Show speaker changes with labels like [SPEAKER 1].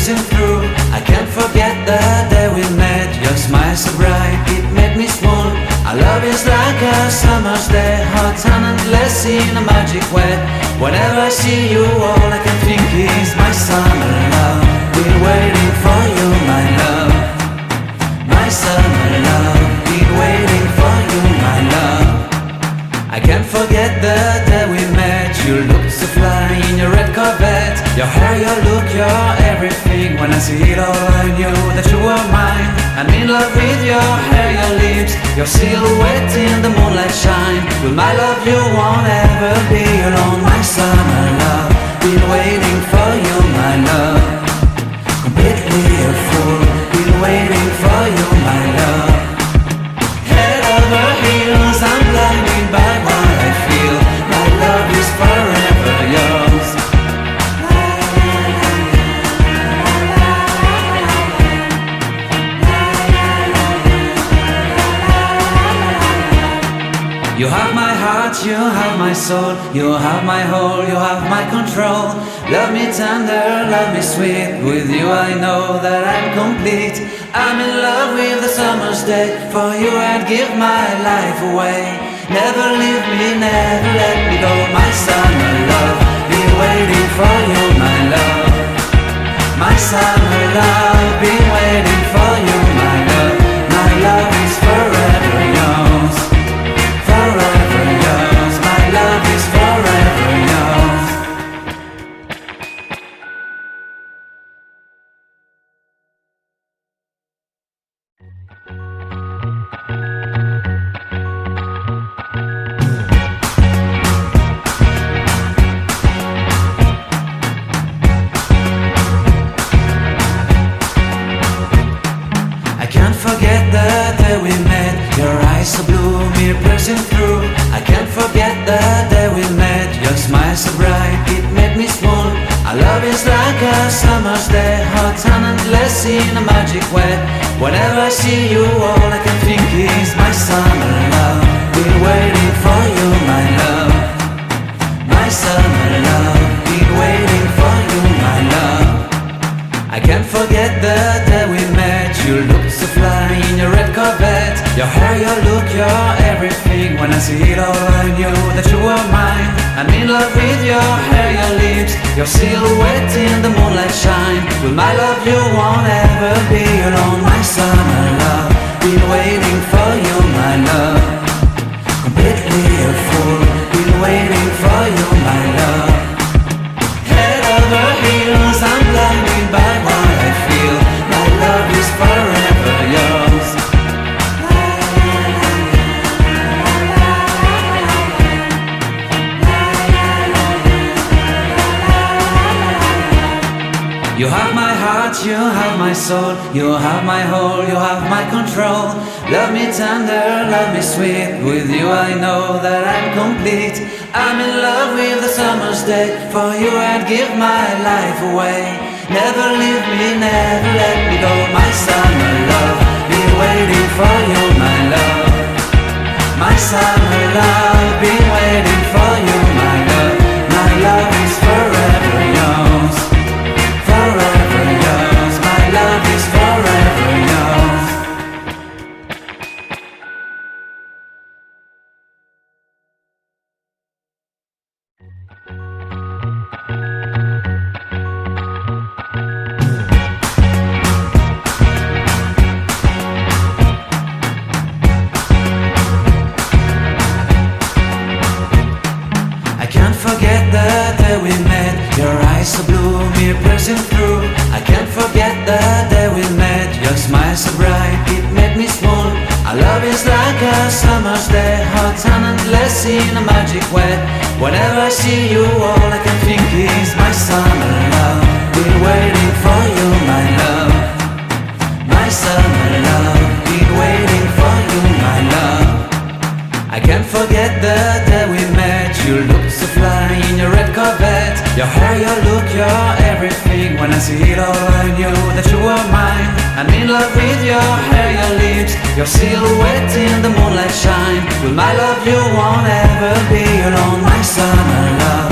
[SPEAKER 1] piercing through. I can't forget the day we met. Your smile so bright, it made me swoon. Our love is like a summer's day, hot and endless in a magic way. Whenever I see you, all I can think is my summer love. Been waiting for you, my love. My summer love. Been waiting for you, my love. I can't forget the day we met. You looked so fly in your red Corvette. Your hair, your look, your everything. When I see it all, I knew that you were mine. I'm in love with your hair, your lips, your silhouette in the moonlight shine. With my love you won't ever be alone. My summer love, been waiting for you, my love. Completely a fool, been waiting for you, my love. Head over heels, I'm blinded by what I feel. My love is forever yours. You have my heart, you have my soul, you have my whole, you have my control. Love me tender, love me sweet. With you I know that I'm complete. I'm in love with the summer's day. For you I'd give my life away. Never leave me, never let me go. My summer love, been waiting for you, my love. My summer love, been waiting for you, my love. My love is forever yours. Forever yours, my love is forever yours. I can't forget the day we met. Your eyes so blue, me piercing through. I can't forget the day we met. Your smile so bright, it made me swoon. Our love is like a summer's day, hot and endless in a magic way. Whenever I see you, all I can think is my summer love. Been waiting for you, my love. My summer love. Been waiting for you, my love. I can't forget the day we met. You looked so fly in your red Corvette. Your hair, your look, your everything. When I see it all, I knew that you were mine. I'm in love with your hair, your lips, your silhouette in the moonlight shine. With my love you won't ever be alone. My summer love, been waiting for you, my love. Completely a fool, been waiting for you, my love. Head over heels, I'm blinded by what I feel. My love is forever yours. You have my heart, you have my soul, you have my whole, you have my control. Love me tender, love me sweet. With you I know that I'm complete. I'm in love with the summer's day. For you I'd give my life away. Never leave me, never let me go. My summer love, been waiting for you, my love. My summer love, been waiting for you, my love. My love is forever yours. Forever yours, my love is forever yours. I can't forget the day we met. Your eyes so blue, me piercing through. I can't forget the day we met. Your smile so bright, it made me swoon. Our love is like a summer's day, hot and endless in a magic way. Whenever I see you, all I can think is my summer love. Been waiting for you, my love. My summer love. Been waiting for you, my love. I can't forget the day we met. You looked so fly in your red Corvette. Your hair, your look, your everything. When I see it all, I knew that you were mine. I'm in love with your hair, your lips, your silhouette in the moonlight shine. With my love you won't ever be alone. My summer love,